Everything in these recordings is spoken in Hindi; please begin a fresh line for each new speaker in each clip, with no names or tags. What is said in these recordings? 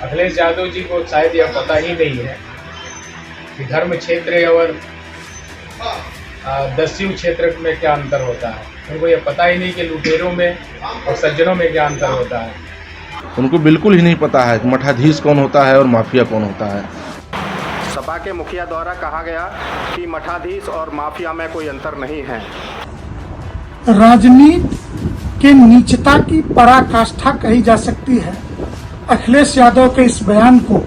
अखिलेश यादव जी को शायद यह पता ही नहीं है कि धर्म क्षेत्र और दस्यु क्षेत्र में क्या अंतर होता है। उनको यह पता ही नहीं कि लुटेरों में और सज्जनों में क्या अंतर होता है।
उनको बिल्कुल ही नहीं पता है कि मठाधीश कौन होता है और माफिया कौन होता है।
सपा के मुखिया द्वारा कहा गया कि मठाधीश और माफिया में कोई अंतर नहीं है।
राजनीति के नीचता की पराकाष्ठा कही जा सकती है अखिलेश यादव के इस बयान को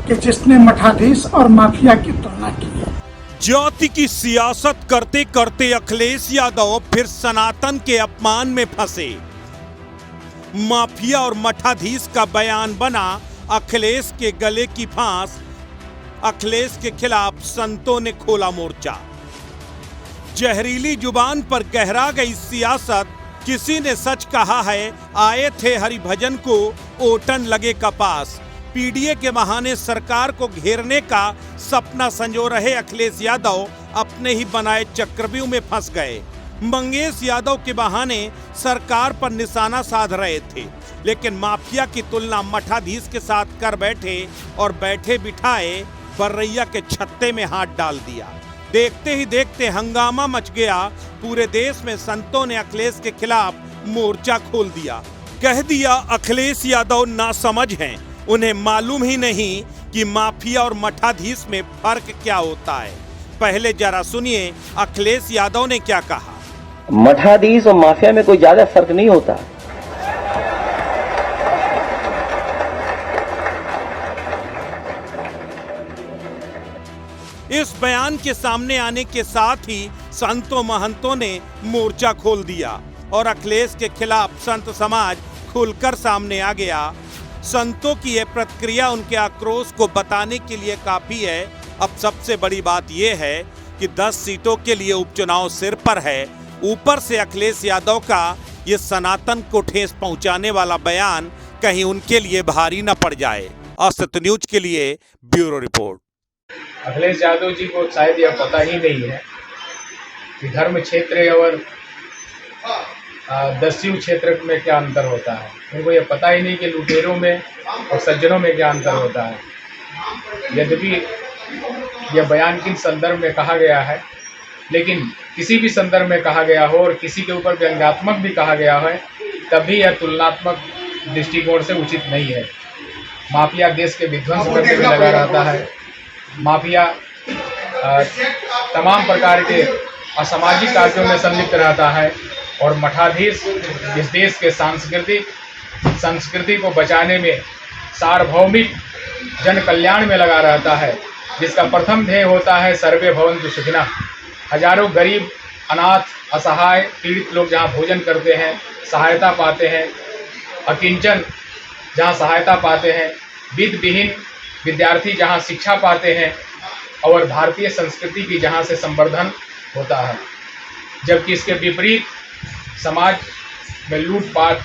कि जिसने मठाधीश और माफिया की तुलना की है।
जाति की सियासत करते करते अखिलेश यादव फिर सनातन के अपमान में फंसे। माफिया और मठाधीश का बयान बना अखिलेश के गले की फांस। अखिलेश के खिलाफ संतों ने खोला मोर्चा। जहरीली जुबान पर गहरा गई सियासत। किसी ने सच कहा है, आए थे हरिभजन को ओटन लगे कपास। पीडीए के बहाने सरकार को घेरने का सपना संजो रहे अखिलेश यादव अपने ही बनाए चक्रव्यूह में फंस गए। मंगेश यादव के बहाने सरकार पर निशाना साध रहे थे, लेकिन माफिया की तुलना मठाधीश के साथ कर बैठे और बैठे बिठाए बर्रैया के छत्ते में हाथ डाल दिया। देखते ही देखते हंगामा मच गया। पूरे देश में संतों ने अखिलेश के खिलाफ मोर्चा खोल दिया। कह दिया अखिलेश यादव नासमझ हैं, उन्हें मालूम ही नहीं कि माफिया और मठाधीश में फर्क क्या होता है। पहले जरा सुनिए अखिलेश यादव ने क्या कहा।
मठाधीश और माफिया में कोई ज्यादा फर्क नहीं होता।
इस बयान के सामने आने के साथ ही संतों महंतों ने मोर्चा खोल दिया और अखिलेश के खिलाफ संत समाज खुलकर सामने आ गया। संतों की यह प्रतिक्रिया उनके आक्रोश को बताने के लिए काफी है। अब सबसे बड़ी बात यह है कि 10 सीटों के लिए उपचुनाव सिर पर है। ऊपर से अखिलेश यादव का ये सनातन को ठेस पहुंचाने वाला बयान कहीं उनके लिए भारी न पड़ जाए। असत न्यूज के लिए ब्यूरो रिपोर्ट।
अखिलेश यादव जी को शायद यह पता ही नहीं है कि धर्म क्षेत्र और दस्यु क्षेत्र में क्या अंतर होता है। उनको यह पता ही नहीं कि लुटेरों में और सज्जनों में क्या अंतर होता है। यद्यपि यह बयान किन संदर्भ में कहा गया है, लेकिन किसी भी संदर्भ में कहा गया हो और किसी के ऊपर व्यंग्यात्मक भी कहा गया है, तभी यह तुलनात्मक दृष्टिकोण से उचित नहीं है। माफिया देश के विध्वंस करने में लगा रहता है। माफिया तमाम प्रकार के असामाजिक कार्यों में संलिप्त रहता है और मठाधीश इस देश के संस्कृति को बचाने में सार्वभौमिक जन कल्याण में लगा रहता है, जिसका प्रथम ध्येय होता है सर्वे भवन्तु सुखिनः। हजारों गरीब, अनाथ, असहाय, पीड़ित लोग जहाँ भोजन करते हैं, सहायता पाते हैं, अकिंचन जहाँ सहायता पाते हैं, वित्तविहीन विद्यार्थी जहाँ शिक्षा पाते हैं और भारतीय संस्कृति की जहाँ से संवर्धन होता है। जबकि इसके विपरीत समाज में लूटपाट,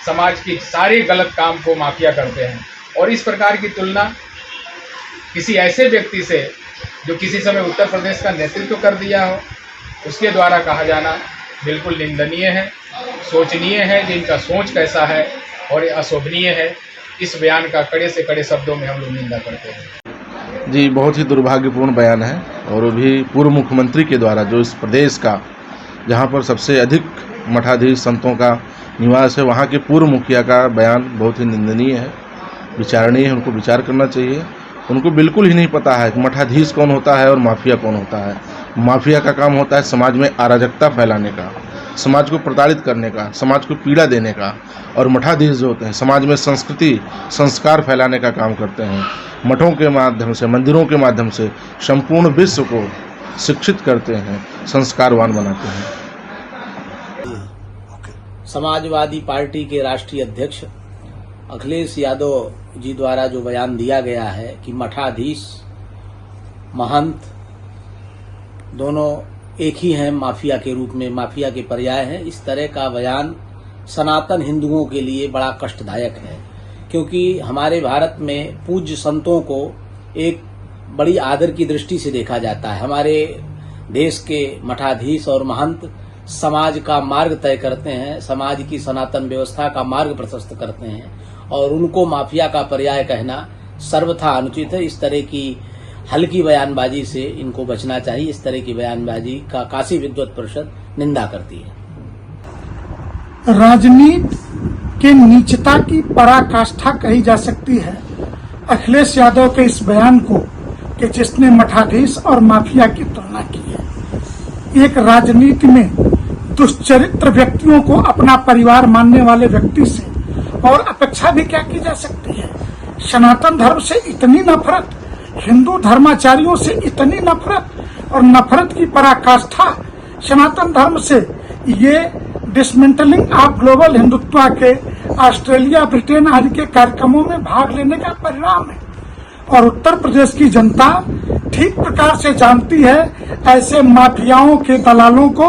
समाज की सारे गलत काम को माफिया करते हैं। और इस प्रकार की तुलना किसी ऐसे व्यक्ति से जो किसी समय उत्तर प्रदेश का नेतृत्व कर दिया हो, उसके द्वारा कहा जाना बिल्कुल निंदनीय है, सोचनीय है। जिनका सोच कैसा है और ये अशोभनीय है। इस बयान का कड़े से कड़े शब्दों में हम लोग निंदा करते हैं।
जी, बहुत ही दुर्भाग्यपूर्ण बयान है और वो भी पूर्व मुख्यमंत्री के द्वारा, जो इस प्रदेश का जहां पर सबसे अधिक मठाधीश संतों का निवास है, वहां के पूर्व मुखिया का बयान बहुत ही निंदनीय है, विचारणीय है। उनको विचार करना चाहिए। उनको बिल्कुल ही नहीं पता है कि मठाधीश कौन होता है और माफिया कौन होता है। माफिया का काम होता है समाज में अराजकता फैलाने का, समाज को प्रताड़ित करने का, समाज को पीड़ा देने का। और मठाधीश जो होते हैं समाज में संस्कृति, संस्कार फैलाने का काम करते हैं। मठों के माध्यम से, मंदिरों के माध्यम से संपूर्ण विश्व को शिक्षित करते हैं, संस्कारवान बनाते हैं।
समाजवादी पार्टी के राष्ट्रीय अध्यक्ष अखिलेश यादव जी द्वारा जो बयान दिया गया है कि मठाधीश, महंत दोनों एक ही हैं, माफिया के रूप में, माफिया के पर्याय हैं, इस तरह का बयान सनातन हिंदुओं के लिए बड़ा कष्टदायक है। क्योंकि हमारे भारत में पूज्य संतों को एक बड़ी आदर की दृष्टि से देखा जाता है। हमारे देश के मठाधीश और महंत समाज का मार्ग तय करते हैं, समाज की सनातन व्यवस्था का मार्ग प्रशस्त करते हैं, और उनको माफिया का पर्याय कहना सर्वथा अनुचित है। इस तरह की हल्की बयानबाजी से इनको बचना चाहिए। इस तरह की बयानबाजी का काशी विद्वत परिषद निंदा करती है।
राजनीति के नीचता की पराकाष्ठा कही जा सकती है अखिलेश यादव के इस बयान को कि जिसने मठाधीश और माफिया की तुलना की है। एक राजनीति में दुष्चरित्र व्यक्तियों को अपना परिवार मानने वाले व्यक्ति से और अपेक्षा भी क्या की जा सकती है। सनातन धर्म से इतनी नफरत, हिंदू धर्माचार्यों से इतनी नफरत और नफरत की पराकाष्ठा सनातन धर्म से, ये डिसमेंटलिंग ऑफ ग्लोबल हिंदुत्व के ऑस्ट्रेलिया, ब्रिटेन आदि के कार्यक्रमों में भाग लेने का परिणाम है। और उत्तर प्रदेश की जनता ठीक प्रकार से जानती है ऐसे माफियाओं के दलालों को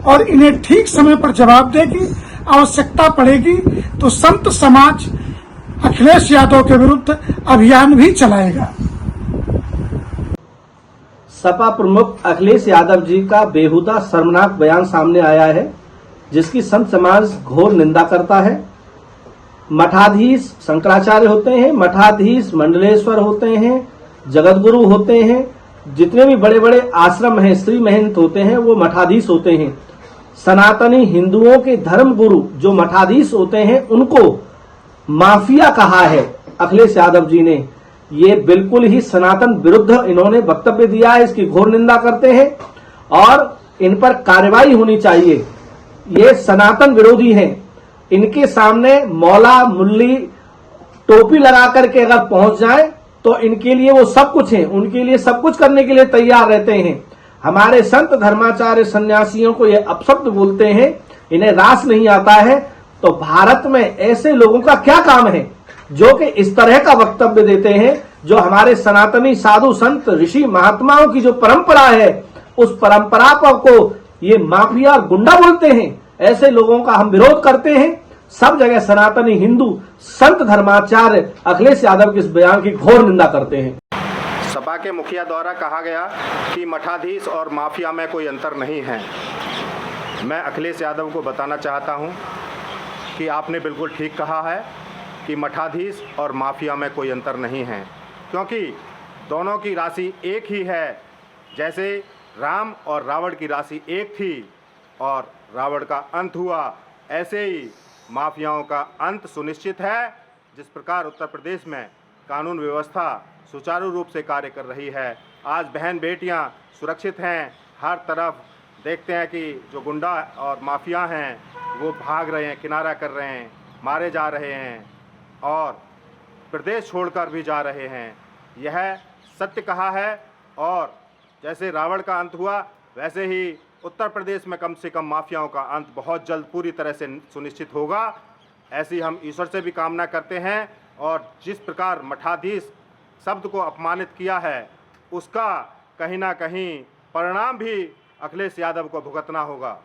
और इन्हें ठीक समय पर जवाब देगी। आवश्यकता पड़ेगी तो संत समाज अखिलेश यादव के विरुद्ध अभियान भी चलाएगा।
सपा प्रमुख अखिलेश यादव जी का बेहुदा शर्मनाक बयान सामने आया है, जिसकी संत समाज घोर निंदा करता है। मठाधीश शंकराचार्य होते हैं, मठाधीश मंडलेश्वर होते हैं, जगतगुरु होते हैं, जितने भी बड़े बड़े आश्रम हैं, श्री महंत होते हैं, वो मठाधीश होते हैं। सनातनी हिंदुओं के धर्म गुरु जो मठाधीश होते हैं, उनको माफिया कहा है अखिलेश यादव जी ने। ये बिल्कुल ही सनातन विरुद्ध इन्होंने वक्तव्य दिया है। इसकी घोर निंदा करते हैं और इन पर कार्रवाई होनी चाहिए। ये सनातन विरोधी हैं। इनके सामने मौला मुल्ली टोपी लगा करके अगर पहुंच जाए तो इनके लिए वो सब कुछ है, उनके लिए सब कुछ करने के लिए तैयार रहते हैं। हमारे संत धर्माचार्य सन्यासियों को ये अपशब्द बोलते हैं, इन्हें रास नहीं आता है। तो भारत में ऐसे लोगों का क्या काम है जो कि इस तरह का वक्तव्य देते हैं, जो हमारे सनातनी साधु संत ऋषि महात्माओं की जो परंपरा है, उस परंपरा को ये माफिया और गुंडा बोलते हैं। ऐसे लोगों का हम विरोध करते हैं। सब जगह सनातनी हिंदू संत धर्माचार्य अखिलेश यादव के इस बयान की घोर निंदा करते हैं।
सपा के मुखिया द्वारा कहा गया कि मठाधीश और माफिया में कोई अंतर नहीं है। मैं अखिलेश यादव को बताना चाहता हूं कि आपने बिल्कुल ठीक कहा है कि मठाधीश और माफिया में कोई अंतर नहीं है, क्योंकि दोनों की राशि एक ही है। जैसे राम और रावण की राशि एक थी और रावण का अंत हुआ, ऐसे ही माफियाओं का अंत सुनिश्चित है। जिस प्रकार उत्तर प्रदेश में कानून व्यवस्था सुचारू रूप से कार्य कर रही है, आज बहन बेटियां सुरक्षित हैं। हर तरफ देखते हैं कि जो गुंडा और माफिया हैं वो भाग रहे हैं, किनारा कर रहे हैं, मारे जा रहे हैं और प्रदेश छोड़कर भी जा रहे हैं। यह सत्य कहा है। और जैसे रावण का अंत हुआ, वैसे ही उत्तर प्रदेश में कम से कम माफियाओं का अंत बहुत जल्द पूरी तरह से सुनिश्चित होगा। ऐसी हम ईश्वर से भी कामना करते हैं। और जिस प्रकार मठाधीश शब्द को अपमानित किया है, उसका कहीं ना कहीं परिणाम भी अखिलेश यादव को भुगतना होगा।